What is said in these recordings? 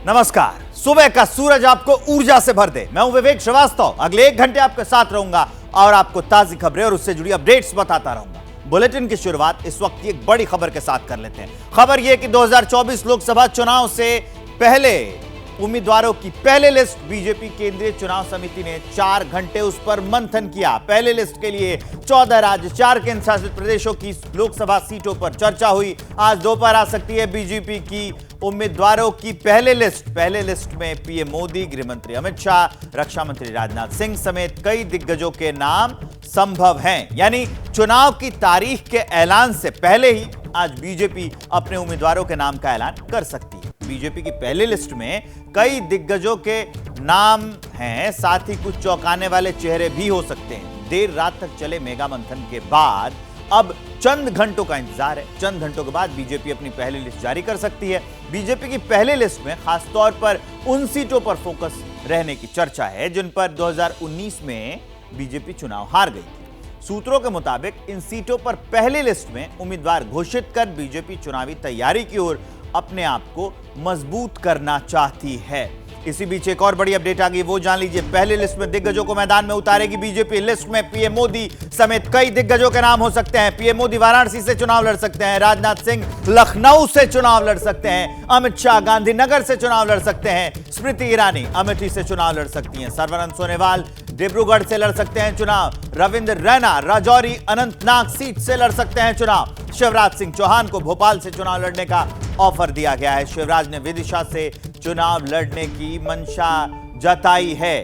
नमस्कार। सुबह का सूरज आपको ऊर्जा से भर दे। मैं हूं विवेक श्रीवास्तव। अगले 1 घंटे आपके साथ रहूंगा और आपको ताजी खबरें और उससे जुड़ी अपडेट्स बताता रहूंगा। बुलेटिन की शुरुआत इस वक्त की एक बड़ी खबर के साथ कर लेते हैं। खबर यह कि 2024 लोकसभा चुनाव से पहले उम्मीदवारों की पहले लिस्ट बीजेपी केंद्रीय चुनाव समिति ने 4 घंटे उस पर मंथन किया। पहले लिस्ट के लिए 14 राज्य, 4 केंद्र शासित प्रदेशों की लोकसभा सीटों पर चर्चा हुई। आज दोपहर आ सकती है बीजेपी की उम्मीदवारों की पहले लिस्ट। पहले लिस्ट में पीएम मोदी, गृह मंत्री अमित शाह, रक्षा मंत्री राजनाथ सिंह समेत कई दिग्गजों के नाम संभव हैं। यानी चुनाव की तारीख के ऐलान से पहले ही आज बीजेपी अपने उम्मीदवारों के नाम का ऐलान कर सकती है। बीजेपी की पहली लिस्ट में कई दिग्गजों के नाम हैं, साथ ही कुछ चौंकाने वाले चेहरे भी हो सकते हैं। देर रात तक चले मेगा मंथन के बाद अब चंद घंटों का इंतजार है। चंद घंटों के बाद बीजेपी अपनी पहली लिस्ट जारी कर सकती है। बीजेपी की पहली लिस्ट में खासतौर पर उन सीटों पर फोकस रहने की चर्चा है जिन पर 2019 में बीजेपी चुनाव हार गई थी। सूत्रों के मुताबिक इन सीटों पर पहली लिस्ट में उम्मीदवार घोषित कर बीजेपी चुनावी तैयारी की ओर अपने आप को मजबूत करना चाहती है। इसी बीच एक और बड़ी अपडेट आ गई, वो जान लीजिए। पहली लिस्ट में दिग्गजों को मैदान में उतारेगी बीजेपी। लिस्ट में पीएम मोदी समेत कई दिग्गजों के नाम हो सकते हैं। पीएम मोदी वाराणसी से चुनाव लड़ सकते हैं, राजनाथ सिंह लखनऊ से चुनाव लड़ सकते हैं, अमित शाह गांधीनगर से चुनाव लड़ सकते हैं, स्मृति ईरानी अमेठी से चुनाव लड़ सकती हैं, सर्बानंद सोनोवाल डिब्रूगढ़ से लड़ सकते हैं चुनाव, रविंद्र रैना राजौरी अनंतनाग सीट से लड़ सकते हैं चुनाव, शिवराज सिंह चौहान को भोपाल से चुनाव लड़ने का ऑफर दिया गया है। शिवराज ने विदिशा से चुनाव लड़ने की मंशा जताई है।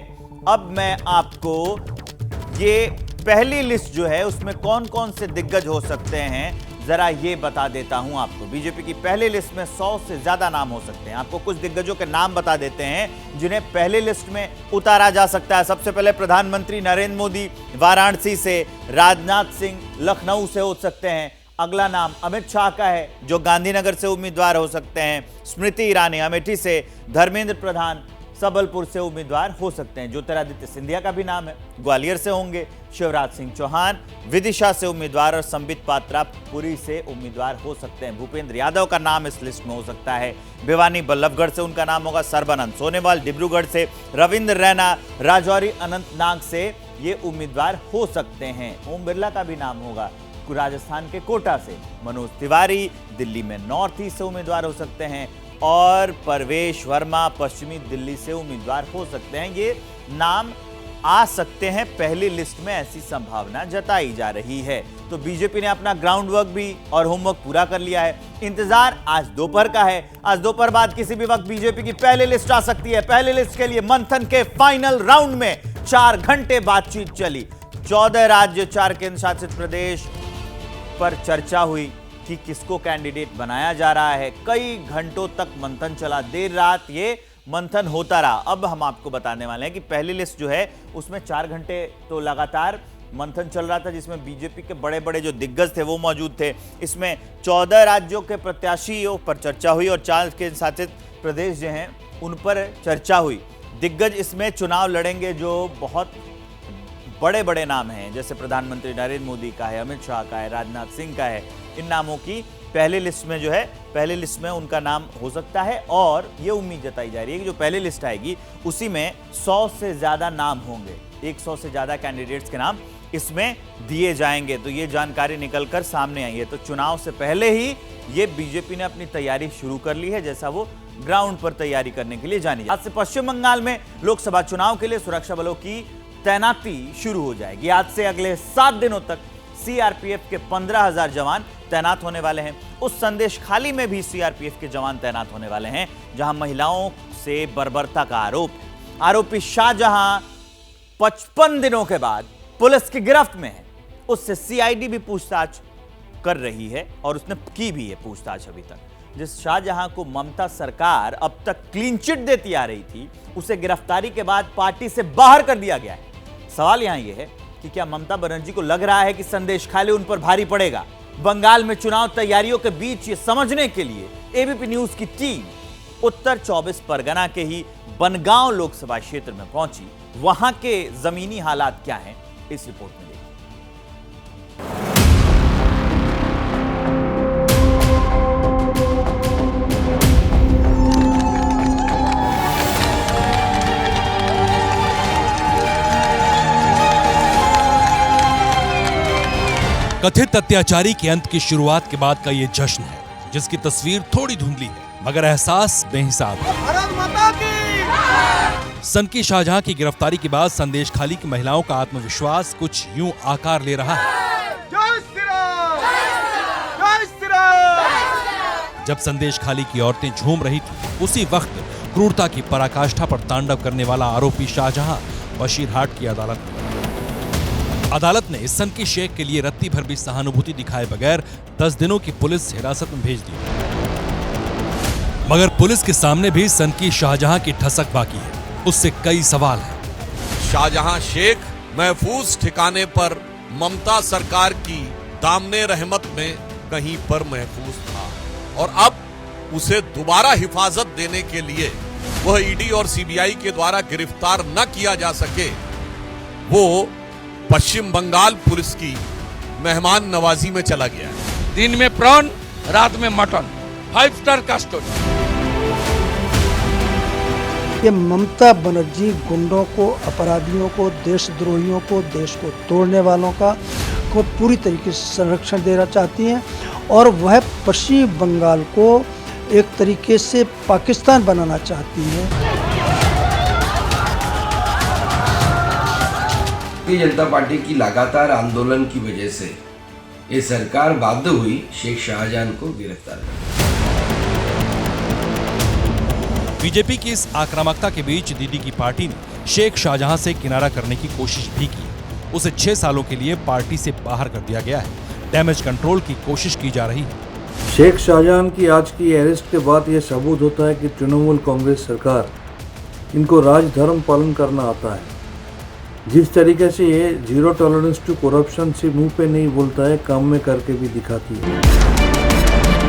अब मैं आपको ये पहली लिस्ट जो है उसमें कौन कौन से दिग्गज हो सकते हैं जरा ये बता देता हूं आपको। बीजेपी की पहली लिस्ट में 100 से ज्यादा नाम हो सकते हैं। आपको कुछ दिग्गजों के नाम बता देते हैं जिन्हें पहली लिस्ट में उतारा जा सकता है। सबसे पहले प्रधानमंत्री नरेंद्र मोदी वाराणसी से, राजनाथ सिंह लखनऊ से हो सकते हैं। अगला नाम अमित शाह का है जो गांधीनगर से उम्मीदवार हो सकते हैं। स्मृति ईरानी अमेठी से, धर्मेंद्र प्रधान सबलपुर से उम्मीदवार हो सकते हैं। ज्योतिरादित्य सिंधिया का भी नाम है, ग्वालियर से होंगे। शिवराज सिंह चौहान विदिशा से उम्मीदवार और संबित पात्रा पुरी से उम्मीदवार हो सकते हैं। भूपेंद्र यादव का नाम इस लिस्ट में हो सकता है। भिवानी बल्लभगढ़ से उनका नाम होगा। सर्बानंद सोनोवाल डिब्रूगढ़ से, रविंद्र रैना राजौरी अनंतनाग से ये उम्मीदवार हो सकते हैं। ओम बिरला का भी नाम होगा राजस्थान के कोटा से। मनोज तिवारी दिल्ली में नॉर्थ ईस्ट से उम्मीदवार हो सकते हैं और परवेश वर्मा पश्चिमी दिल्ली से उम्मीदवार हो सकते हैं। ये नाम आ सकते हैं पहली लिस्ट में, ऐसी संभावना जताई जा रही है। तो बीजेपी ने अपना ग्राउंड वर्क भी और होमवर्क पूरा कर लिया है। इंतजार आज दोपहर का है। आज दोपहर बाद किसी भी वक्त बीजेपी की पहली लिस्ट आ सकती है। पहली लिस्ट के लिए मंथन के फाइनल राउंड में 4 घंटे बातचीत चली। 14 राज्य, 4 केंद्र शासित प्रदेश पर चर्चा हुई कि किसको कैंडिडेट बनाया जा रहा है। कई घंटों तक मंथन चला। देर रात ये मंथन होता रहा। अब हम आपको बताने वाले हैं कि पहली लिस्ट जो है उसमें 4 घंटे तो लगातार मंथन चल रहा था जिसमें बीजेपी के बड़े बड़े जो दिग्गज थे वो मौजूद थे। इसमें 14 राज्यों के प्रत्याशियों पर चर्चा हुई और 4 केंद्र शासित प्रदेश जो हैं उन पर चर्चा हुई। दिग्गज इसमें चुनाव लड़ेंगे जो बहुत बड़े बड़े नाम हैं, जैसे प्रधानमंत्री नरेंद्र मोदी का है, अमित शाह का है, राजनाथ सिंह का है। इन नामों की पहली लिस्ट में जो है, पहली लिस्ट में उनका नाम हो सकता है और ये उम्मीद जताई जा रही है कि जो पहली लिस्ट आएगी उसी में 100 से ज्यादा नाम होंगे। 100 से ज्यादा कैंडिडेट्स के नाम इसमें दिए जाएंगे। तो ये जानकारी निकलकर सामने आई है। तो चुनाव से पहले ही ये बीजेपी ने अपनी तैयारी शुरू कर ली है, जैसा वो ग्राउंड पर तैयारी करने के लिए जानी। आज से पश्चिम बंगाल में लोकसभा चुनाव के लिए सुरक्षा बलों की तैनाती शुरू हो जाएगी। आज से अगले 7 दिनों तक सीआरपीएफ के 15,000 जवान तैनात होने वाले हैं। उस संदेश खाली में भी सीआरपीएफ के जवान तैनात होने वाले हैं जहां महिलाओं से बर्बरता का आरोप है। आरोपी शाहजहां 55 दिनों के बाद पुलिस की गिरफ्त में है। उससे सीआईडी भी पूछताछ कर रही है और उसने की भी है पूछताछ अभी तक। जिस शाहजहां को ममता सरकार अब तक क्लीन चिट देती आ रही थी, उसे गिरफ्तारी के बाद पार्टी से बाहर कर दिया गया है। सवाल यहां यह है कि क्या ममता बनर्जी को लग रहा है कि संदेश खाली उन पर भारी पड़ेगा? बंगाल में चुनाव तैयारियों के बीच ये समझने के लिए एबीपी न्यूज की टीम उत्तर 24 परगना के ही बनगांव लोकसभा क्षेत्र में पहुंची। वहां के जमीनी हालात क्या हैं, इस रिपोर्ट में देखिए। कथित अत्याचारी के अंत की शुरुआत के बाद का ये जश्न है, जिसकी तस्वीर थोड़ी धुंधली है मगर एहसास बेहिसाब है। सनकी शाहजहां की गिरफ्तारी के बाद संदेश खाली की महिलाओं का आत्मविश्वास कुछ यूं आकार ले रहा है। जब संदेश खाली की औरतें झूम रही थी, उसी वक्त क्रूरता की पराकाष्ठा पर तांडव करने वाला आरोपी शाहजहां बशीरहाट की अदालत ने सनकी शेख के लिए रत्ती भर भी सहानुभूति दिखाए बगैर 10 दिनों की पुलिस हिरासत में भेज दी। मगर पुलिस के सामने भी सनकी शाहजहां की ठसक बाकी है, उससे कई सवाल हैं। शाहजहां शेख महफूज ठिकाने पर ममता सरकार की दामने रहमत में कहीं पर महफूज था और अब उसे दोबारा हिफाजत देने के लिए वह ईडी और सीबीआई के द्वारा गिरफ्तार न किया जा सके, वो पश्चिम बंगाल पुलिस की मेहमान नवाजी में चला गया है। दिन में प्रॉन, रात में मटन, 5 स्टार का स्टोरी। ये ममता बनर्जी गुंडों को, अपराधियों को, देशद्रोहियों को, देश को तोड़ने वालों को पूरी तरीके से संरक्षण देना चाहती हैं और वह पश्चिम बंगाल को एक तरीके से पाकिस्तान बनाना चाहती है। भारतीय जनता पार्टी की लगातार आंदोलन की वजह से ये सरकार बाध्य हुई शेख शाहजहां को गिरफ्तार करने। बीजेपी की इस आक्रामकता के बीच दीदी की पार्टी ने शेख शाहजहां से किनारा करने की कोशिश भी की। उसे 6 सालों के लिए पार्टी से बाहर कर दिया गया है। डैमेज कंट्रोल की कोशिश की जा रही है। शेख शाहजहां की आज की अरेस्ट के बाद यह सबूत होता है कि तृणमूल कांग्रेस सरकार इनको राजधर्म पालन करना आता है। जिस तरीके से ये जीरो टॉलरेंस टू करप्शन से मुंह पे नहीं बोलता है, काम में करके भी दिखाती है।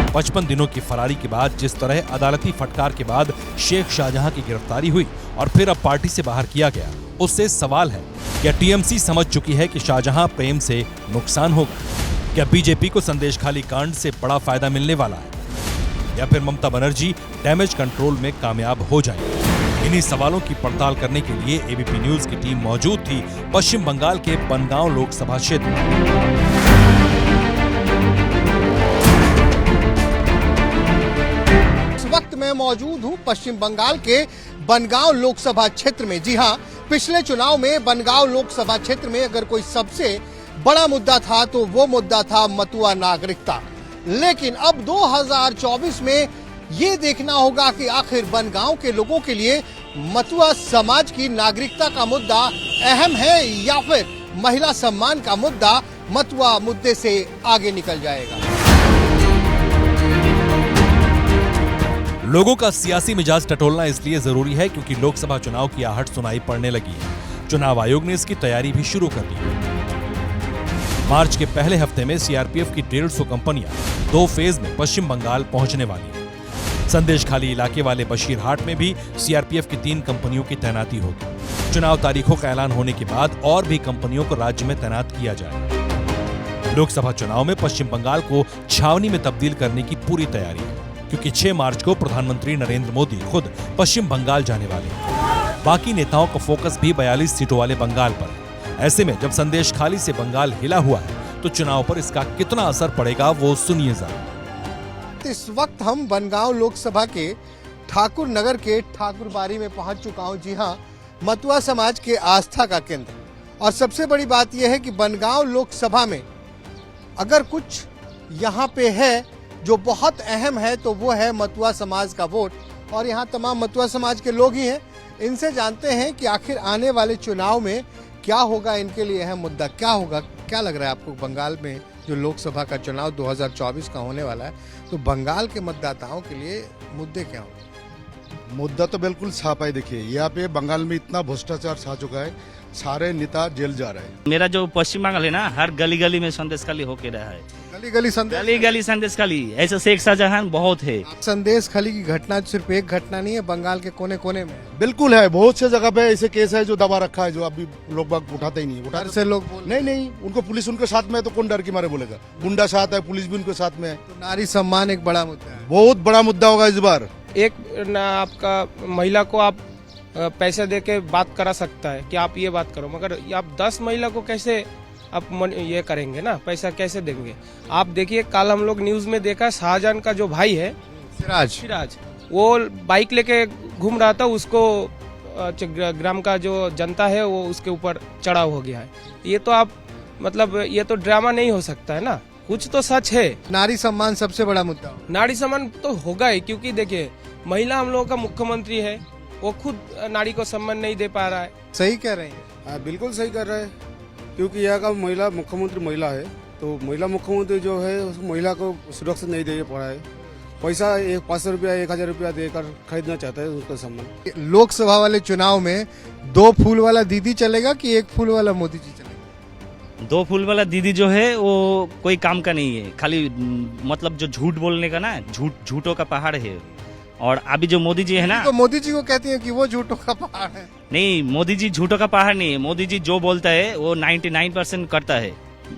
55 दिनों की फरारी के बाद जिस तरह अदालती फटकार के बाद शेख शाहजहां की गिरफ्तारी हुई और फिर अब पार्टी से बाहर किया गया, उससे सवाल है क्या टीएमसी समझ चुकी है कि शाहजहां प्रेम से नुकसान होगा? क्या बीजेपी को संदेश खाली कांड से बड़ा फायदा मिलने वाला है या फिर ममता बनर्जी डैमेज कंट्रोल में कामयाब हो जाएंगे? इन्हीं सवालों की पड़ताल करने के लिए एबीपी न्यूज की टीम मौजूद थी पश्चिम बंगाल के बनगांव लोकसभा क्षेत्र में। इस वक्त मैं मौजूद हूं पश्चिम बंगाल के बनगांव लोकसभा क्षेत्र में। जी हां, पिछले चुनाव में बनगांव लोकसभा क्षेत्र में अगर कोई सबसे बड़ा मुद्दा था तो वो मुद्दा था मतुआ नागरिकता। लेकिन अब 2024 में ये देखना होगा कि आखिर बनगांव के लोगों के लिए मतुआ समाज की नागरिकता का मुद्दा अहम है या फिर महिला सम्मान का मुद्दा मतुआ मुद्दे से आगे निकल जाएगा। लोगों का सियासी मिजाज टटोलना इसलिए जरूरी है क्योंकि लोकसभा चुनाव की आहट सुनाई पड़ने लगी है। चुनाव आयोग ने इसकी तैयारी भी शुरू कर दी है। मार्च के पहले हफ्ते में सीआरपीएफ की 150 कंपनियां 2 फेज में पश्चिम बंगाल पहुंचने वाली हैं। संदेश खाली इलाके वाले बशीरहाट में भी सीआरपीएफ की 3 कंपनियों की तैनाती होगी। चुनाव तारीखों का ऐलान होने के बाद और भी कंपनियों को राज्य में तैनात किया जाएगा। लोकसभा चुनाव में पश्चिम बंगाल को छावनी में तब्दील करने की पूरी तैयारी है क्योंकि 6 मार्च को प्रधानमंत्री नरेंद्र मोदी खुद पश्चिम बंगाल जाने वाले हैं। बाकी नेताओं का फोकस भी 42 सीटों वाले बंगाल पर है। ऐसे में जब संदेश खाली से बंगाल हिला हुआ है तो चुनाव पर इसका कितना असर पड़ेगा वो सुनिए जरा। इस वक्त हम बनगांव लोकसभा के ठाकुर नगर के ठाकुरबाड़ी में पहुंच चुका हूं। जी हां, मतुआ समाज के आस्था का केंद्र। और सबसे बड़ी बात यह है कि बनगांव लोकसभा में अगर कुछ यहां पे है जो बहुत अहम है तो वो है मतुआ समाज का वोट। और यहां तमाम मतुआ समाज के लोग ही हैं। इनसे जानते हैं कि आखिर आने वाले चुनाव में क्या होगा, इनके लिए अहम मुद्दा क्या होगा। क्या लग रहा है आपको बंगाल में जो लोकसभा का चुनाव 2024 का होने वाला है, तो बंगाल के मतदाताओं के लिए मुद्दे क्या होंगे? मुद्दा तो बिल्कुल साफ है। देखिए, यहाँ पे बंगाल में इतना भ्रष्टाचार छा चुका है, सारे नेता जेल जा रहे हैं। मेरा जो पश्चिम बंगाल है ना, हर गली गली में संदेश खाली होके रहा है। गली गली संदेश खाली ऐसे शेख शाहजहां बहुत है। संदेश खाली की घटना सिर्फ एक घटना नहीं है, बंगाल के कोने कोने में बिल्कुल है। बहुत से जगह पे ऐसे केस है जो दबा रखा है, जो अभी लोग बाग उठाते ही नहीं। उठाते से लोग नहीं, उनको पुलिस उनके साथ में है तो कौन डर के मारे बोलेगा। गुंडा साथ है, पुलिस भी उनके साथ में है। तो नारी सम्मान एक बड़ा मुद्दा है, बहुत बड़ा मुद्दा होगा इस बार। एक ना आपका महिला को आप पैसे दे के बात करा सकता है कि आप ये बात करो, मगर आप 10 महिला को कैसे आप ये करेंगे ना, पैसा कैसे देंगे? आप देखिए कल हम लोग न्यूज में देखा शाहजहां का जो भाई है सिराज, वो बाइक लेके घूम रहा था, उसको ग्राम का जो जनता है वो उसके ऊपर चढ़ाव हो गया है। ये तो आप मतलब ये तो ड्रामा नहीं हो सकता है ना, कुछ तो सच है। नारी सम्मान सबसे बड़ा मुद्दा। नारी सम्मान तो होगा ही, क्योंकि देखिए महिला हम लोगों का मुख्यमंत्री है, वो खुद नारी को सम्मान नहीं दे पा रहा है। सही कह रहे हैं। बिल्कुल सही कर रहे हैं, क्योंकि यहाँ का महिला मुख्यमंत्री महिला है, तो महिला मुख्यमंत्री जो है उस महिला को सुरक्षा नहीं दे पा रहा है। पैसा 500 रुपया 1000 रुपया देकर खरीदना चाहता है उसका सम्मान। लोकसभा वाले चुनाव में 2 फूल वाला दीदी चलेगा कि 1 फूल वाला मोदी जी चलेगा? 2 फूल वाला दीदी जो है वो कोई काम का नहीं है, खाली मतलब जो झूठ बोलने का ना, झूठों का पहाड़ है। और अभी जो मोदी जी है ना, तो मोदी जी को कहती हैं कि वो झूठों का पहाड़ है। नहीं, मोदी जी झूठों का पहाड़ नहीं है। मोदी जी जो बोलता है वो 99% करता है।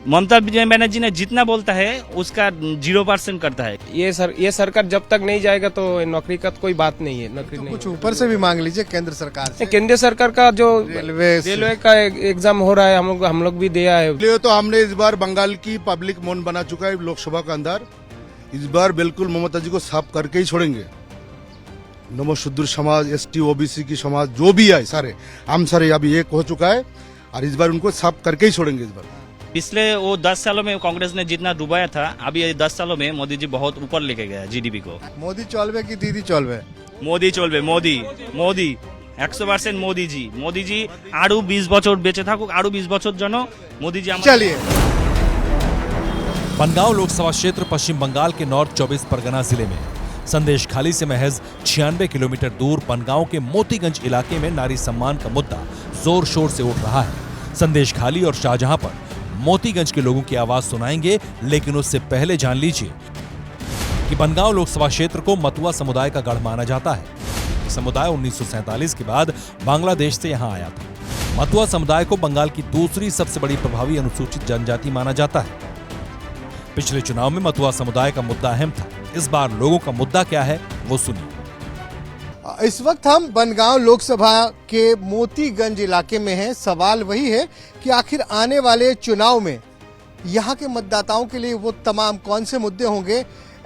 ममता बनर्जी ने जितना बोलता है उसका 0% करता है। ये सरकार जब तक नहीं जाएगा तो नौकरी का कोई बात नहीं है। नौकरी तो नहीं, कुछ ऊपर से भी मांग लीजिए केंद्र सरकार से। केंद्र सरकार का जो रेलवे का एग्जाम हो रहा है, हम लोग भी दिया है। इसलिए तो हमने इस बार बंगाल की पब्लिक मौन बना चुका है लोकसभा के अंदर। इस बार बिल्कुल ममता जी को साफ करके ही छोड़ेंगे। नमशूद्र समाज, ST OBC की समाज जो भी है सारे हम सारे अभी एक हो चुका है, और इस बार उनको साफ करके ही छोड़ेंगे। इस बार पिछले वो 10 सालों में कांग्रेस ने जितना डुबाया था, अभी ये 10 सालों में मोदी जी बहुत ऊपर लेके गया GDP को। मोदी चलवे की दीदी चलवे? मोदी चलवे, मोदी 100% मोदी जी आरु 20 বছর বেঁচে থাকুক, আরো 20 বছর জন্য मोदी जी। चलिए, बनगांव लोकसभा क्षेत्र पश्चिम बंगाल के नॉर्थ 24 परगना जिले में संदेश खाली से महज 96 किलोमीटर दूर बनगांव के मोतीगंज इलाके में नारी सम्मान का मुद्दा जोर शोर से उठ रहा है। संदेश खाली और शाहजहां पर मोतीगंज के लोगों की आवाज सुनाएंगे, लेकिन उससे पहले जान लीजिए कि बनगांव लोकसभा क्षेत्र को मतुआ समुदाय का गढ़ माना जाता है। समुदाय 1947 के बाद बांग्लादेश से यहां आया था। मतुआ समुदाय को बंगाल की दूसरी सबसे बड़ी प्रभावी अनुसूचित जनजाति माना जाता है। पिछले चुनाव में मतुआ समुदाय का मुद्दा अहम था। इस बार लोगों का मुद्दा क्या है वो सुनिए। इस वक्त हम बनगांव लोकसभा के मोतीगंज इलाके में हैं। सवाल वही है कि आखिर आने वाले चुनाव में यहाँ के मतदाताओं के लिए वो तमाम कौन से मुद्दे होंगे,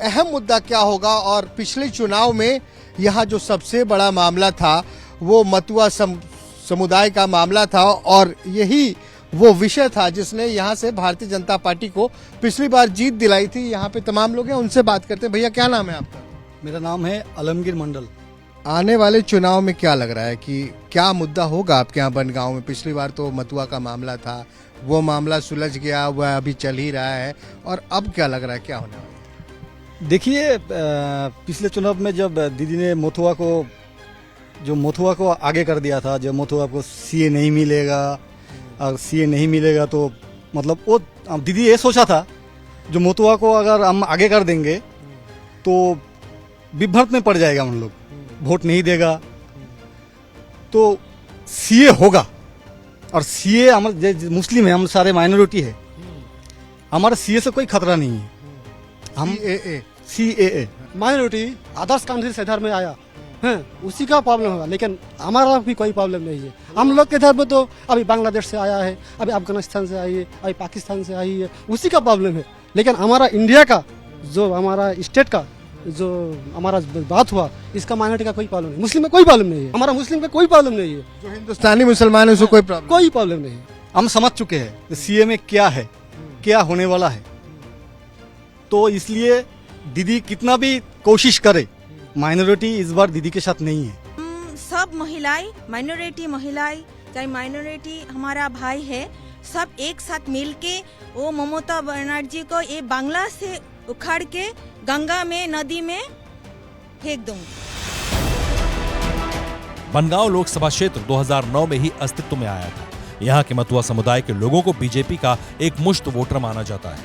अहम मुद्दा क्या होगा। और पिछले चुनाव में यहाँ जो सबसे बड़ा मामला था वो मतुआ समुदाय का मामला था, और यही वो विषय था जिसने यहाँ से भारतीय जनता पार्टी को पिछली बार जीत दिलाई थी। यहाँ पे तमाम लोग हैं, उनसे बात करते हैं। भैया क्या नाम है आपका? मेरा नाम है आलमगीर मंडल। आने वाले चुनाव में क्या लग रहा है कि क्या मुद्दा होगा आपके यहाँ बनगांव में? पिछली बार तो मतुआ का मामला था, वो मामला सुलझ गया, वह अभी चल ही रहा है, और अब क्या लग रहा है क्या होने वाला है? देखिए, पिछले चुनाव में जब दीदी ने मथुआ को आगे कर दिया था, जब मथुआ को CA नहीं मिलेगा, और CA नहीं मिलेगा तो मतलब वो दीदी ये सोचा था जो मथुआ को अगर हम आगे कर देंगे तो विभ्रत में पड़ जाएगा, हम लोग वोट नहीं देगा, तो CA होगा। और CA हमारे मुस्लिम है, हम सारे माइनॉरिटी है, हमारे CA से कोई खतरा नहीं है। हम CAA माइनॉरिटी अदर्स कंट्री से इधर में आया है, उसी का प्रॉब्लम होगा, लेकिन हमारा भी कोई प्रॉब्लम नहीं है। हम लोग के इधर में तो अभी बांग्लादेश से आया है, अभी अफगानिस्तान से आई है, अभी पाकिस्तान से आई है, उसी का प्रॉब्लम है। लेकिन हमारा इंडिया का जो हमारा स्टेट का जो हमारा बात हुआ, इसका माइनॉरिटी का कोई प्रॉब्लम नहीं, मुस्लिम में कोई प्रॉब्लम नहीं है, हमारा मुस्लिम का कोई प्रॉब्लम नहीं है, जो हिंदुस्तानी मुसलमान है उसको कोई प्रॉब्लम नहीं है। हम समझ चुके हैं CA में क्या है, क्या होने वाला है, तो इसलिए दीदी कितना भी कोशिश करे, माइनॉरिटी इस बार दीदी के साथ नहीं है। सब महिलाएं, माइनॉरिटी महिलाएं, चाहे माइनॉरिटी हमारा भाई है, सब एक साथ मिलके वो ममता बनर्जी को ये बांग्ला से उखाड़ के गंगा में, नदी में फेंक दूंगी। बनगांव लोकसभा क्षेत्र 2009 में ही अस्तित्व में आया था। यहाँ के मतुआ समुदाय के लोगों को बीजेपी का एक मुश्त वोटर माना जाता है।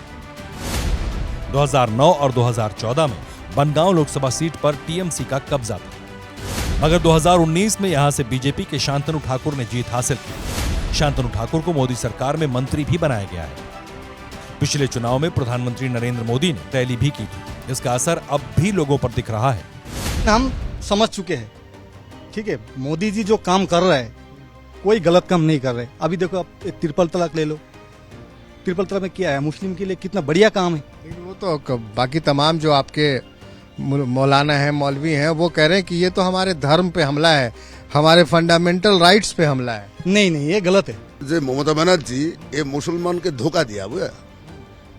2009 और 2014 में बनगांव लोकसभा सीट पर TMC का कब्जा था, मगर 2019 में यहां से बीजेपी के शांतनु ठाकुर ने जीत हासिल की। शांतनु ठाकुर को मोदी सरकार में मंत्री भी बनाया गया है। पिछले चुनाव में प्रधानमंत्री नरेंद्र मोदी ने रैली भी की थी। इसका असर अब भी लोगों पर दिख रहा है। हम समझ चुके हैं, ठीक है, मोदी जी जो काम कर रहे हैं कोई गलत काम नहीं कर रहे। अभी देखो, आप 3 तलाक ले लो, ट्रिपल तलाक में किया है, मुस्लिम के लिए कितना बढ़िया काम है। लेकिन वो तो बाकी तमाम जो आपके मौलाना हैं, मौलवी हैं, वो कह रहे हैं कि ये तो हमारे धर्म पे हमला है, हमारे फंडामेंटल राइट्स पे हमला है। नहीं, ये गलत है। যে মমতা ব্যানার্জি ये मुसलमान के धोखा दिया हुआ,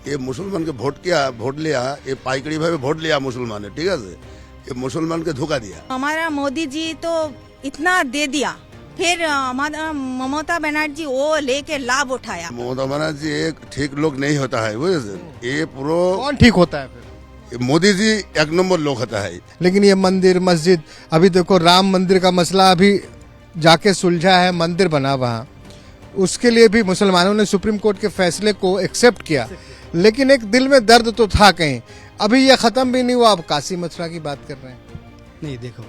ये मुसलमान के वोट लिया, ये पाइकड़ी भाई वोट लिया मुसलमान है, ठीक है, ये मुसलमान के धोखा दिया। हमारा मोदी जी तो इतना दे दिया, फिर हमारा ममता बनर्जी वो लेके लाभ उठाया। ममता बनर्जी एक ठीक लोग नहीं होता है, बुझे, ये पूरा कौन ठीक होता है फिर? मोदी जी एक नंबर लोग होता है। लेकिन ये मंदिर मस्जिद, अभी देखो राम मंदिर का मसला अभी जाके सुलझा है, मंदिर बना वहाँ, उसके लिए भी मुसलमानों ने सुप्रीम कोर्ट के फैसले को एक्सेप्ट किया, लेकिन एक दिल में दर्द तो था कहीं, अभी ये खत्म भी नहीं हुआ, अब काशी मथुरा की बात कर रहे हैं। नहीं, देखो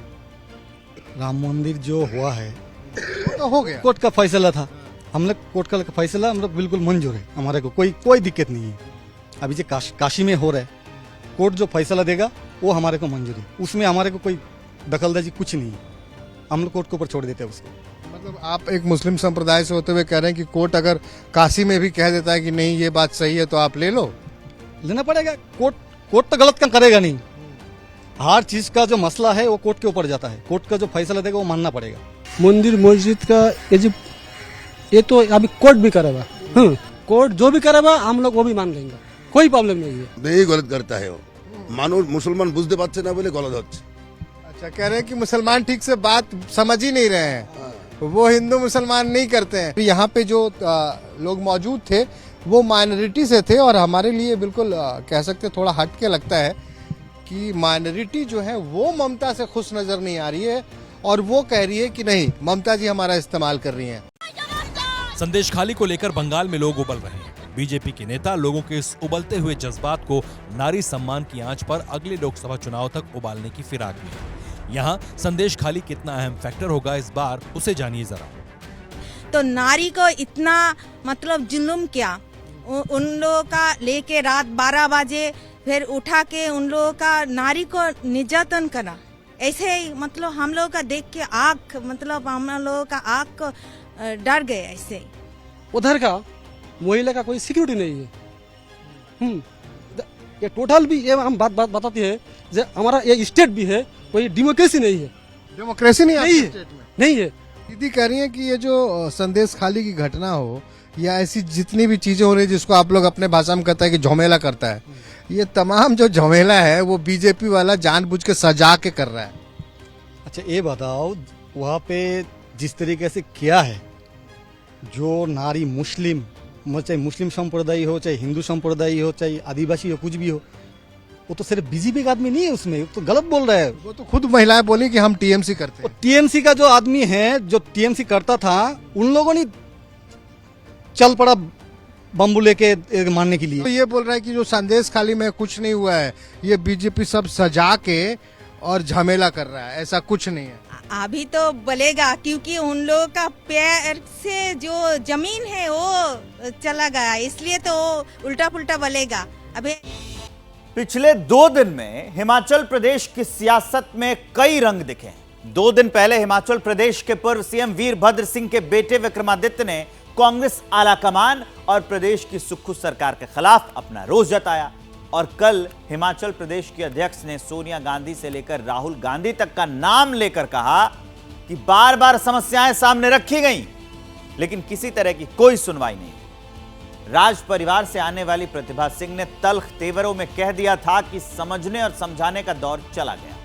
राम मंदिर जो हुआ है तो हो गया, कोर्ट का फैसला था, हम लोग कोर्ट का फैसला हम लोग बिल्कुल मंजूर है, हमारे को कोई दिक्कत नहीं है। अभी जो काशी में हो रहा है, कोर्ट जो फैसला देगा वो हमारे को मंजूर है, उसमें हमारे को कोई दखलंदाजी कुछ नहीं है, हम लोग कोर्ट के ऊपर छोड़ देते हैं उसको। मतलब आप एक मुस्लिम संप्रदाय से होते हुए कह रहे हैं कि कोर्ट अगर काशी में भी कह देता है कि नहीं ये बात सही है तो आप ले लो? लेना पड़ेगा, कोर्ट तो गलत काम करेगा नहीं, हर चीज का जो मसला है वो कोर्ट के ऊपर जाता है, कोर्ट का जो फैसला देगा वो मानना पड़ेगा। मंदिर मस्जिद का ये तो अभी कोर्ट भी करेगा, कोर्ट जो भी करेगा हम लोग वो भी मान लेंगे, कोई प्रॉब्लम नहीं है। नहीं गलत करता है वो, मानो मुसलमान बुझते पाচ্ছে ना बोले गलत होচ্ছে। अच्छा, कह रहे हैं कि मुसलमान ठीक से बात समझ ही नहीं रहे हैं, वो हिंदू मुसलमान नहीं करते हैं। यहाँ पे जो लोग मौजूद थे वो माइनॉरिटी से थे, और हमारे लिए बिल्कुल कह सकते थोड़ा हट के लगता है कि माइनॉरिटी जो है वो ममता से खुश नजर नहीं आ रही है, और वो कह रही है कि नहीं ममता जी हमारा इस्तेमाल कर रही हैं। संदेश खाली को लेकर बंगाल में लोग उबल रहे हैं। बीजेपी के नेता लोगों के इस उबलते हुए जज्बात को नारी सम्मान की आंच पर अगले लोकसभा चुनाव तक उबालने की फिराक में है। यहाँ संदेश खाली कितना अहम फैक्टर होगा इस बार, उसे जानिए जरा। तो नारी को इतना मतलब जुल्म क्या, उन लोगों का लेके रात 12 बजे फिर उठा के उन लोगों का नारी को निर्यातन करा, ऐसे ही मतलब हम लोग का देख के आँख मतलब हम लोगों का आँख को डर गए। ऐसे ही उधर का महिला का कोई सिक्योरिटी नहीं है, ये टोटल भी ये हम बात बताते हैं जो हमारा ये स्टेट भी है, कोई डेमोक्रेसी नहीं है, डेमोक्रेसी नहीं है। दीदी कह रही है कि ये जो संदेश खाली की घटना हो या ऐसी जितनी भी चीजें हो रही है जिसको आप लोग अपने भाषा में कहता है कि झमेला करता है, ये तमाम जो झमेला है वो बीजेपी वाला जानबूझ के सजा के कर रहा है। अच्छा ये बताओ, वहाँ पे जिस तरीके से किया है, जो नारी मुस्लिम, चाहे मुस्लिम संप्रदाय हो, चाहे हिंदू संप्रदाय हो, चाहे आदिवासी हो, कुछ भी हो, वो तो सिर्फ बीजेपी का आदमी नहीं है, उसमें तो गलत बोल रहा है। वो तो खुद महिलाएं बोली कि हम टीएमसी करते हैं। टीएमसी का जो आदमी है, जो टीएमसी करता था, उन लोगों ने चल पड़ा बम्बू लेके मारने के लिए। तो ये बोल रहा है कि जो संदेश खाली में कुछ नहीं हुआ है, ये बीजेपी सब सजा के और झमेला कर रहा है, ऐसा कुछ नहीं है। अभी तो बोलेगा क्योंकि उन लोगों का पैर से जो जमीन है वो चला गया, इसलिए तो उल्टा पुल्टा बोलेगा। अभी पिछले 2 दिन में हिमाचल प्रदेश की सियासत में कई रंग दिखे। 2 दिन पहले हिमाचल प्रदेश के पूर्व सीएम वीरभद्र सिंह के बेटे विक्रमादित्य ने कांग्रेस आलाकमान और प्रदेश की सुक्खू सरकार के खिलाफ अपना रोष जताया, और कल हिमाचल प्रदेश के अध्यक्ष ने सोनिया गांधी से लेकर राहुल गांधी तक का नाम लेकर कहा कि बार बार समस्याएं सामने रखी गई, लेकिन किसी तरह की कोई सुनवाई नहीं। राज परिवार से आने वाली प्रतिभा सिंह ने तल्ख तेवरों में कह दिया था कि समझने और समझाने का दौर चला गया,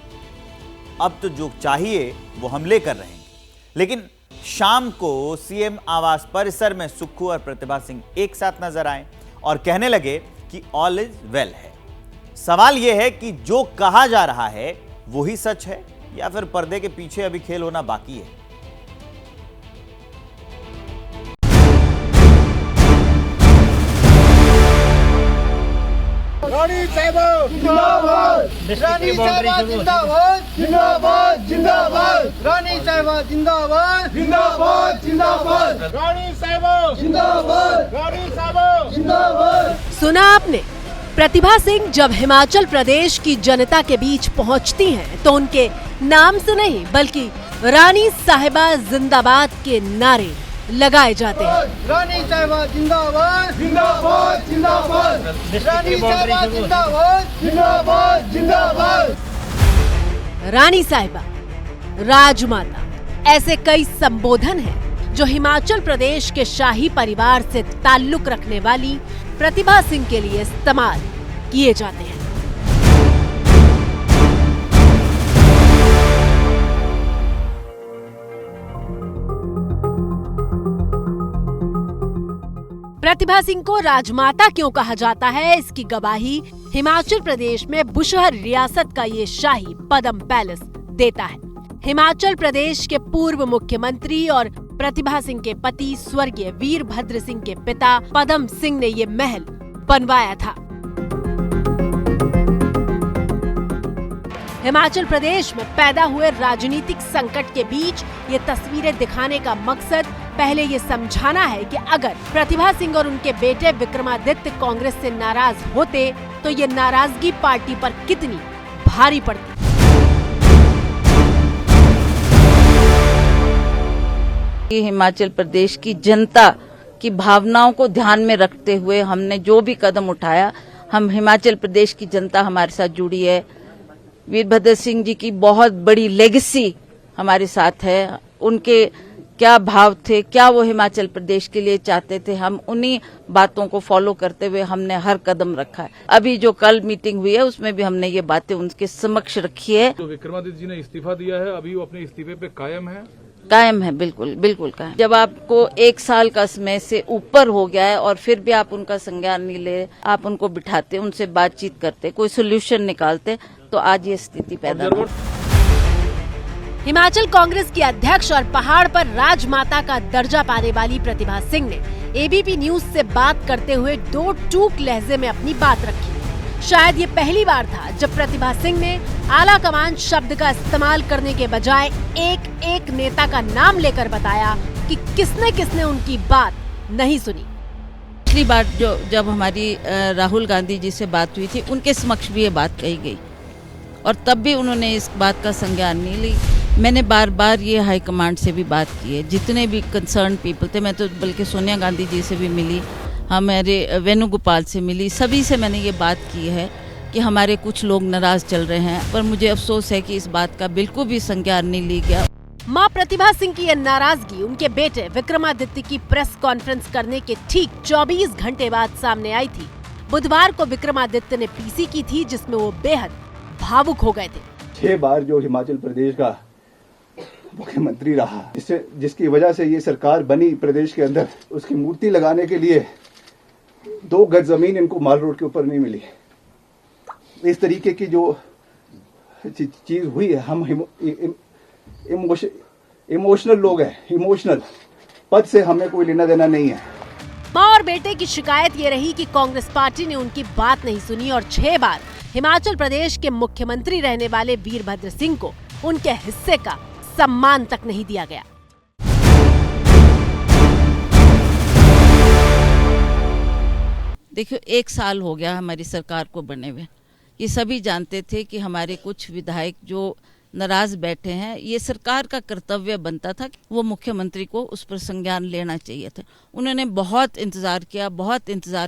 अब तो जो चाहिए वो हम लेकर रहेंगे। लेकिन शाम को सीएम आवास परिसर में सुक्खू और प्रतिभा सिंह एक साथ नजर आए और कहने लगे कि ऑल इज वेल है। सवाल यह है कि जो कहा जा रहा है वो ही सच है या फिर पर्दे के पीछे अभी खेल होना बाकी है। रानी साहब जिंदाबाद, रानी साहब जिंदाबाद, जिंदाबाद जिंदाबाद, रानी साहब जिंदाबाद, जिंदाबाद जिंदाबाद, रानी साहब जिंदाबाद, रानी साहब जिंदाबाद। सुना आपने, प्रतिभा सिंह जब हिमाचल प्रदेश की जनता के बीच पहुंचती हैं तो उनके नाम से नहीं बल्कि रानी साहिबा जिंदाबाद के नारे लगाए जाते हैं। रानी साहिबा जिंदाबाद जिंदाबाद जिंदाबाद, रानी साहिबा जिंदाबाद जिंदाबाद जिंदाबाद, रानी साहिबा, राजमाता, ऐसे कई संबोधन हैं जो हिमाचल प्रदेश के शाही परिवार से ताल्लुक रखने वाली प्रतिभा सिंह के लिए इस्तेमाल किए जाते हैं। प्रतिभा सिंह को राजमाता क्यों कहा जाता है, इसकी गवाही हिमाचल प्रदेश में बुशहर रियासत का ये शाही पदम पैलेस देता है। हिमाचल प्रदेश के पूर्व मुख्यमंत्री और प्रतिभा सिंह के पति स्वर्गीय वीरभद्र सिंह के पिता पदम सिंह ने ये महल बनवाया था। हिमाचल प्रदेश में पैदा हुए राजनीतिक संकट के बीच ये तस्वीरें दिखाने का मकसद पहले ये समझाना है कि अगर प्रतिभा सिंह और उनके बेटे विक्रमादित्य कांग्रेस से नाराज होते तो ये नाराजगी पार्टी पर कितनी भारी पड़ती। हिमाचल प्रदेश की जनता की भावनाओं को ध्यान में रखते हुए हमने जो भी कदम उठाया, हम हिमाचल प्रदेश की जनता हमारे साथ जुड़ी है। वीरभद्र सिंह जी की बहुत बड़ी लेगेसी हमारे साथ है। उनके क्या भाव थे, क्या वो हिमाचल प्रदेश के लिए चाहते थे, हम उन्हीं बातों को फॉलो करते हुए हमने हर कदम रखा है। अभी जो कल मीटिंग हुई है उसमें भी हमने ये बातें उनके समक्ष रखी है। तो विक्रमादित्य जी ने इस्तीफा दिया है, अभी वो अपने इस्तीफे पे कायम है? कायम है, बिल्कुल बिल्कुल कायम। जब आपको 1 साल का समय से ऊपर हो गया है और फिर भी आप उनका संज्ञान नहीं ले, आप उनको बिठाते, उनसे बातचीत करते, कोई सोल्यूशन निकालते, तो आज ये स्थिति पैदा हुई। हिमाचल कांग्रेस की अध्यक्ष और पहाड़ पर राजमाता का दर्जा पाने वाली प्रतिभा सिंह ने एबीपी न्यूज से बात करते हुए दो टूक लहजे में अपनी बात रखी। शायद ये पहली बार था जब प्रतिभा सिंह ने आला कमान शब्द का इस्तेमाल करने के बजाय एक एक नेता का नाम लेकर बताया कि किसने किसने उनकी बात नहीं सुनी। पिछली बार जब हमारी राहुल गांधी जी से बात हुई थी, उनके समक्ष भी ये बात कही गई और तब भी उन्होंने इस बात का संज्ञान नहीं ली। मैंने बार बार ये हाई कमांड से भी बात की है, जितने भी कंसर्न पीपल थे, मैं तो बल्कि सोनिया गांधी जी से भी मिली, हमारे वेणुगोपाल से मिली, सभी से मैंने ये बात की है कि हमारे कुछ लोग नाराज चल रहे हैं, पर मुझे अफसोस है कि इस बात का बिल्कुल भी संज्ञान नहीं लिया गया। मां प्रतिभा सिंह की यह नाराजगी उनके बेटे विक्रमादित्य की प्रेस कॉन्फ्रेंस करने के ठीक 24 घंटे बाद सामने आई थी। बुधवार को विक्रमादित्य ने पीसी की थी, जिसमें वो बेहद भावुक हो गए थे। 6 बार जो हिमाचल प्रदेश का मुख्यमंत्री रहा, जिसकी वजह से ये सरकार बनी प्रदेश के अंदर, उसकी मूर्ति लगाने के लिए 2 गज जमीन इनको माल रोड के ऊपर नहीं मिली। इस तरीके की जो चीज हुई है, हम इमोशनल लोग हैं, इमोशनल पद से हमें कोई लेना देना नहीं है। मां और बेटे की शिकायत ये रही कि कांग्रेस पार्टी ने उनकी बात नहीं सुनी और 6 बार हिमाचल प्रदेश के मुख्यमंत्री रहने वाले वीरभद्र सिंह को उनके हिस्से का सम्मान तक नहीं दिया गया। देखिए, 1 साल हो गया हमारी सरकार को बने हुए। ये सभी जानते थे कि हमारे कुछ विधायक जो नाराज बैठे हैं, ये सरकार का कर्तव्य बनता था कि वो मुख्यमंत्री को उस पर संज्ञान लेना चाहिए था। उन्होंने बहुत इंतजार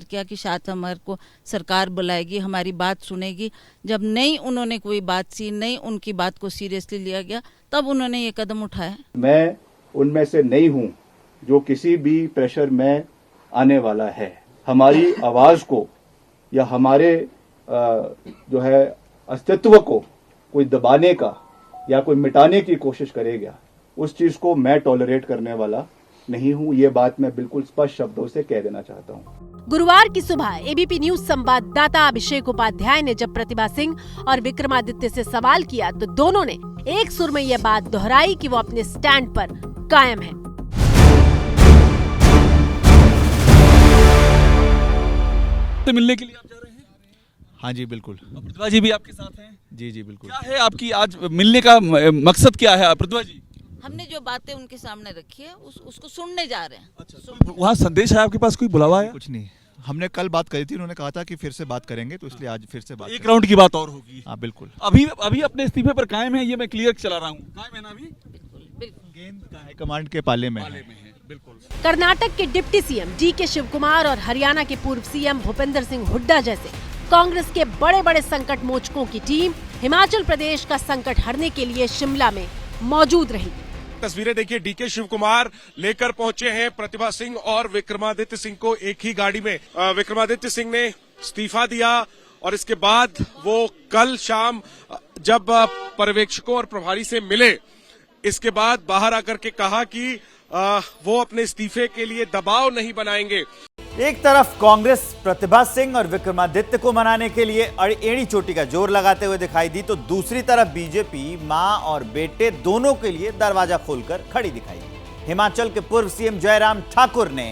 किया कि शायद हमारे को सरकार बुलाएगी, हमारी बात सुनेगी। जब नहीं उन्होंने कोई बात सी, नहीं उनकी बात को सीरियसली लिया गया, तब उन्होंने ये कदम उठाया। मैं उनमें से नहीं हूँ जो किसी भी प्रेशर में आने वाला है। हमारी आवाज को या हमारे जो है अस्तित्व को कोई दबाने का या कोई मिटाने की कोशिश करेगा, उस चीज को मैं टॉलरेट करने वाला नहीं हूं। ये बात मैं बिल्कुल स्पष्ट शब्दों से कह देना चाहता हूं। गुरुवार की सुबह एबीपी न्यूज संवाददाता अभिषेक उपाध्याय ने जब प्रतिभा सिंह और विक्रमादित्य से सवाल किया तो दोनों ने एक सुर में यह बात दोहराई कि वो अपने स्टैंड पर कायम है। मिलने के लिए आप जा रहे हैं? हाँ जी बिल्कुल। प्रतिभा जी भी आपके साथ हैं? जी जी बिल्कुल। क्या है आपकी आज मिलने का मकसद, क्या है प्रतिभा जी? हमने जो बातें उनके सामने रखी है उसको सुनने जा रहे हैं। अच्छा, वहाँ संदेश है आपके पास, कोई बुलावा है? कुछ नहीं, हमने कल बात करी थी, उन्होंने कहा था कि फिर से बात करेंगे, तो इसलिए आज फिर से बात। एक राउंड की बात और होगी। हाँ बिल्कुल। अभी अपने इस्तीफे पर कायम है, ये मैं क्लियर चला रहा हूँ, कायम है ना अभी? हाईकमांड के पाले में है। कर्नाटक के डिप्टी सीएम डीके शिवकुमार और हरियाणा के पूर्व सीएम भूपेंद्र सिंह हुड्डा जैसे कांग्रेस के बड़े बड़े संकट मोचकों की टीम हिमाचल प्रदेश का संकट हरने के लिए शिमला में मौजूद रही। तस्वीरें देखिए, डीके शिवकुमार लेकर पहुंचे हैं प्रतिभा सिंह और विक्रमादित्य सिंह को एक ही गाड़ी में। विक्रमादित्य सिंह ने इस्तीफा दिया और इसके बाद वो कल शाम जब पर्यवेक्षकों और प्रभारी से मिले, इसके बाद बाहर आकर के कहा कि वो अपने इस्तीफे के लिए दबाव नहीं बनाएंगे। एक तरफ कांग्रेस प्रतिभा सिंह और विक्रमादित्य को मनाने के लिए एड़ी चोटी का जोर लगाते हुए दिखाई दी, तो दूसरी तरफ बीजेपी मां और बेटे दोनों के लिए दरवाजा खोलकर खड़ी दिखाई दी। हिमाचल के पूर्व सीएम जयराम ठाकुर ने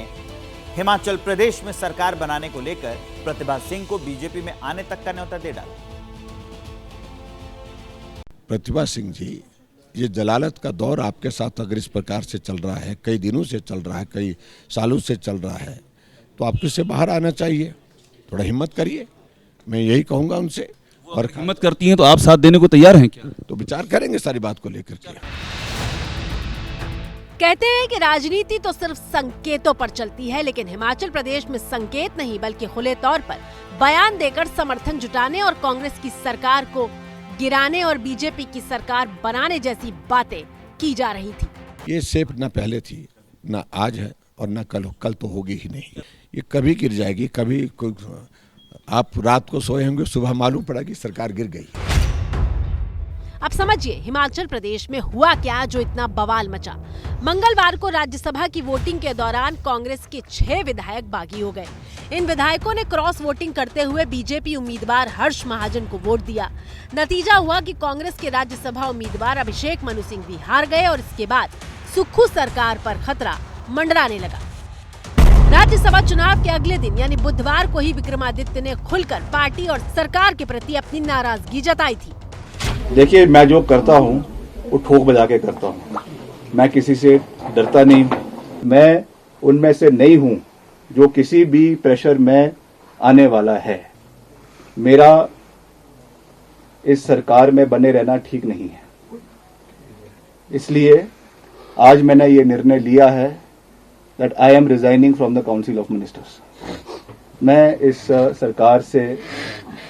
हिमाचल प्रदेश में सरकार बनाने को लेकर प्रतिभा सिंह को बीजेपी में आने तक का न्योता दे डाला। प्रतिभा सिंह जी, ये जलालत का दौर आपके साथ अगर इस प्रकार से चल रहा है, कई दिनों से चल रहा है, कई सालों से चल रहा है, तो आपको इससे बाहर आना चाहिए। थोड़ा हिम्मत करिए, मैं यही कहूंगा उनसे। और हिम्मत करती हैं तो आप साथ देने को तैयार हैं क्या? तो विचार करेंगे सारी बात को लेकर के। कहते हैं कि राजनीति तो सिर्फ संकेतों पर चलती है, लेकिन हिमाचल प्रदेश में संकेत नहीं बल्कि खुले तौर पर बयान देकर समर्थन जुटाने और कांग्रेस की सरकार को गिराने और बीजेपी की सरकार बनाने जैसी बातें की जा रही थी। ये सेप न पहले थी, न आज है और न कल तो होगी ही नहीं। ये कभी गिर जाएगी, कभी आप रात को सोए होंगे, सुबह मालूम पड़ा कि सरकार गिर गई। अब समझिए हिमाचल प्रदेश में हुआ क्या जो इतना बवाल मचा। मंगलवार को राज्यसभा की वोटिंग के दौरान कांग्रेस के 6 विधायक बागी हो गए। इन विधायकों ने क्रॉस वोटिंग करते हुए बीजेपी उम्मीदवार हर्ष महाजन को वोट दिया। नतीजा हुआ कि कांग्रेस के राज्यसभा उम्मीदवार अभिषेक मनु सिंह भी हार गए और इसके बाद सुक्खू सरकार पर खतरा मंडराने लगा। राज्यसभा चुनाव के अगले दिन यानी बुधवार को ही विक्रमादित्य ने खुलकर पार्टी और सरकार के प्रति अपनी नाराजगी जताई थी। देखिए, मैं जो करता हूँ वो ठोक बजा के करता हूँ, मैं किसी से डरता नहीं हूँ। मैं उनमें से नहीं हूँ जो किसी भी प्रेशर में आने वाला है। मेरा इस सरकार में बने रहना ठीक नहीं है, इसलिए आज मैंने ये निर्णय लिया है that I am resigning from the Council of Ministers। मैं इस सरकार से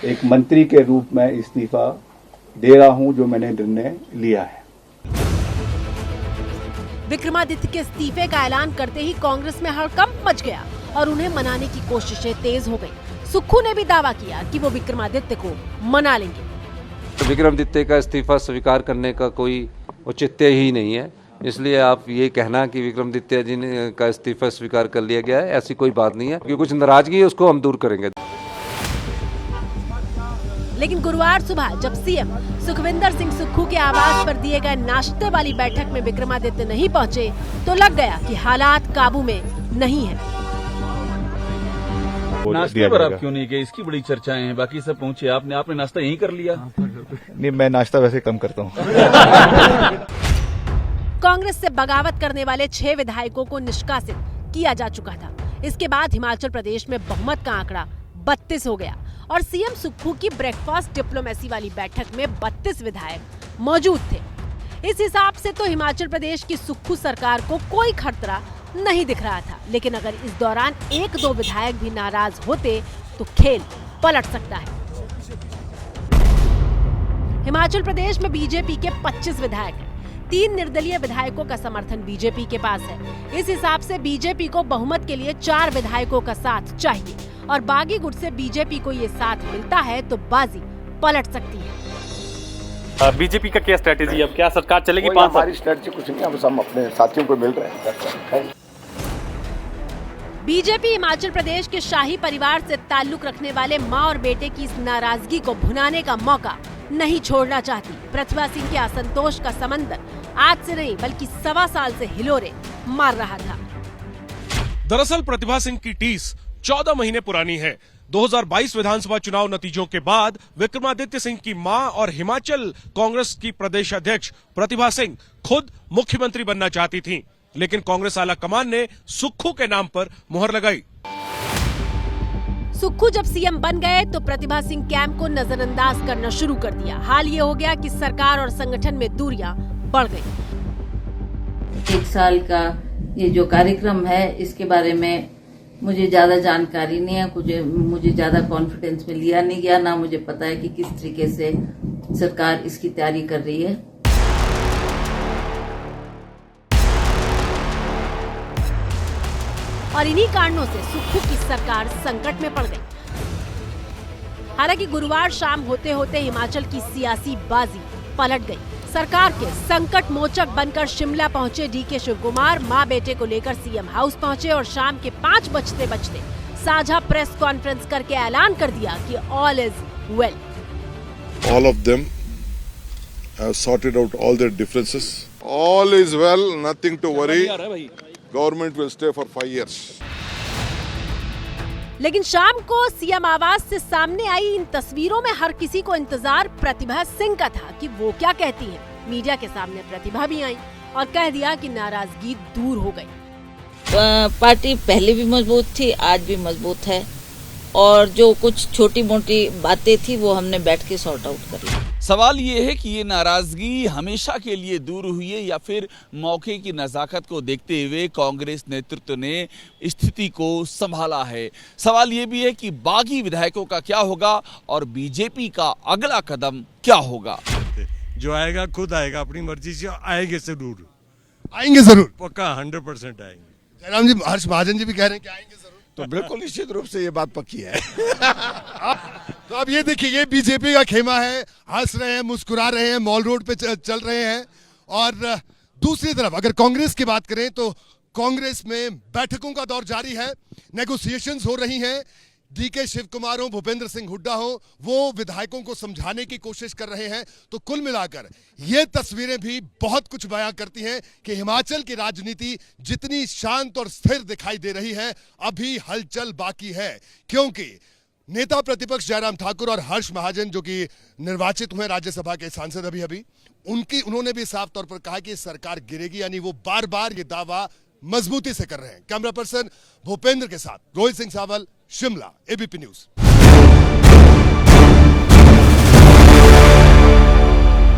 एक मंत्री के रूप में इस्तीफा दे रहा हूं जो मैंने निर्णय लिया है। विक्रमादित्य के इस्तीफे का ऐलान करते ही कांग्रेस में हड़कंप मच गया और उन्हें मनाने की कोशिशें तेज हो गई। सुक्खू ने भी दावा किया कि वो विक्रमादित्य को मना लेंगे। तो विक्रमादित्य का इस्तीफा स्वीकार करने का कोई औचित्य ही नहीं है, इसलिए आप ये कहना कि विक्रमादित्य जी ने का इस्तीफा स्वीकार कर लिया गया है, ऐसी कोई बात नहीं है। क्योंकि कुछ नाराजगी है उसको हम दूर करेंगे। लेकिन गुरुवार सुबह जब सीएम सुखविंदर सिंह सुक्खू के आवास पर दिए गए नाश्ते वाली बैठक में विक्रमादित्य नहीं पहुंचे तो लग गया कि हालात काबू में नहीं है। नाश्ते पर आप क्यों नहीं गए? इसकी बड़ी चर्चाएं हैं। बाकी सब पहुंचे, आपने नाश्ता यहीं कर लिया। नहीं, मैं नाश्ता वैसे कम करता हूँ। कांग्रेस से बगावत करने वाले 6 विधायकों को निष्कासित किया जा चुका था। इसके बाद हिमाचल प्रदेश में बहुमत का आंकड़ा 32 हो गया और सीएम सुक्खू की ब्रेकफास्ट डिप्लोमेसी वाली बैठक में 32 विधायक मौजूद थे। इस हिसाब से तो हिमाचल प्रदेश की सुक्खू सरकार को कोई खतरा नहीं दिख रहा था, लेकिन अगर इस दौरान 1-2 विधायक भी नाराज होते तो खेल पलट सकता है। हिमाचल प्रदेश में बीजेपी के 25 विधायक हैं। 3 निर्दलीय विधायकों का समर्थन बीजेपी के पास है। इस हिसाब से बीजेपी को बहुमत के लिए 4 विधायकों का साथ चाहिए और बागी गुट से बीजेपी को ये साथ मिलता है तो बाजी पलट सकती है। बीजेपी का क्या स्ट्रेटेजी, अब क्या सरकार चलेगी? 5 हमारी स्ट्रेटेजी कुछ नहीं, हम अपने साथियों को मिल रहे हैं। बीजेपी हिमाचल प्रदेश के शाही परिवार से ताल्लुक रखने वाले मां और बेटे की इस नाराजगी को भुनाने का मौका नहीं छोड़ना चाहती। प्रतिभा सिंह के असंतोष का समंदर आज से नहीं बल्कि 1.25 साल से हिलोरे मार रहा था। दरअसल प्रतिभा सिंह की टीस 14 महीने पुरानी है। 2022 विधानसभा चुनाव नतीजों के बाद विक्रमादित्य सिंह की मां और हिमाचल कांग्रेस की प्रदेश अध्यक्ष प्रतिभा सिंह खुद मुख्यमंत्री बनना चाहती थीं, लेकिन कांग्रेस आला कमान ने सुक्खू के नाम पर मुहर लगाई। सुक्खू जब सीएम बन गए तो प्रतिभा सिंह कैंप को नजरअंदाज करना शुरू कर दिया। हाल ये हो गया कि सरकार और संगठन में दूरियां बढ़ गई। 1 साल का ये जो कार्यक्रम है इसके बारे में मुझे ज्यादा जानकारी नहीं है, मुझे ज्यादा कॉन्फिडेंस में लिया नहीं गया, ना मुझे पता है कि किस तरीके से सरकार इसकी तैयारी कर रही है। और इन्हीं कारणों से सुक्खू की सरकार संकट में पड़ गई। हालांकि गुरुवार शाम होते होते हिमाचल की सियासी बाजी पलट गई। सरकार के संकट मोचक बनकर शिमला पहुंचे डीके शिवकुमार मां बेटे को लेकर सीएम हाउस पहुंचे और शाम के 5 बजते बजते साझा प्रेस कॉन्फ्रेंस करके ऐलान कर दिया कि all is well. All of them have sorted out all their differences. All is well, nothing to worry. Government will stay for 5 years. लेकिन शाम को सीएम आवास से सामने आई इन तस्वीरों में हर किसी को इंतजार प्रतिभा सिंह का था कि वो क्या कहती हैं। मीडिया के सामने प्रतिभा भी आई और कह दिया कि नाराजगी दूर हो गई। पार्टी पहले भी मजबूत थी, आज भी मजबूत है और जो कुछ छोटी मोटी बातें थी वो हमने बैठ के सॉर्ट आउट कर ली। सवाल ये है कि ये नाराजगी हमेशा के लिए दूर हुई है या फिर मौके की नजाकत को देखते हुए कांग्रेस नेतृत्व ने स्थिति को संभाला है। सवाल ये भी है कि बागी विधायकों का क्या होगा और बीजेपी का अगला कदम क्या होगा। जो आएगा खुद आएगा, अपनी मर्जी से आएंगे, जरूर आएंगे, जरूर पक्का 100% आएंगे। जयराम जी, हर्ष महाजन जी भी कह रहे हैं कि आएंगे जरूर। तो बिल्कुल निश्चित रूप से ये बात पक्की है। तो अब ये देखिए, ये बीजेपी का खेमा है, हंस रहे हैं, मुस्कुरा रहे हैं, मॉल रोड पे चल रहे हैं। और दूसरी तरफ अगर कांग्रेस की बात करें तो कांग्रेस में बैठकों का दौर जारी है, नेगोशिएशंस हो रही हैं। डीके शिवकुमार हो, भूपेंद्र सिंह हुड्डा हो, वो विधायकों को समझाने की कोशिश कर रहे हैं। तो कुल मिलाकर ये तस्वीरें भी बहुत कुछ बयां करती हैं कि हिमाचल की राजनीति जितनी शांत और स्थिर दिखाई दे रही है, अभी हलचल बाकी है। क्योंकि नेता प्रतिपक्ष जयराम ठाकुर और हर्ष महाजन, जो कि निर्वाचित हुए राज्यसभा के सांसद अभी उन्होंने भी साफ तौर पर कहा कि सरकार गिरेगी, यानी वो बार बार ये दावा मजबूती से कर रहे हैं। कैमरा पर्सन भूपेंद्र के साथ रोहित सिंह सावल, शिमला, एबीपी न्यूज।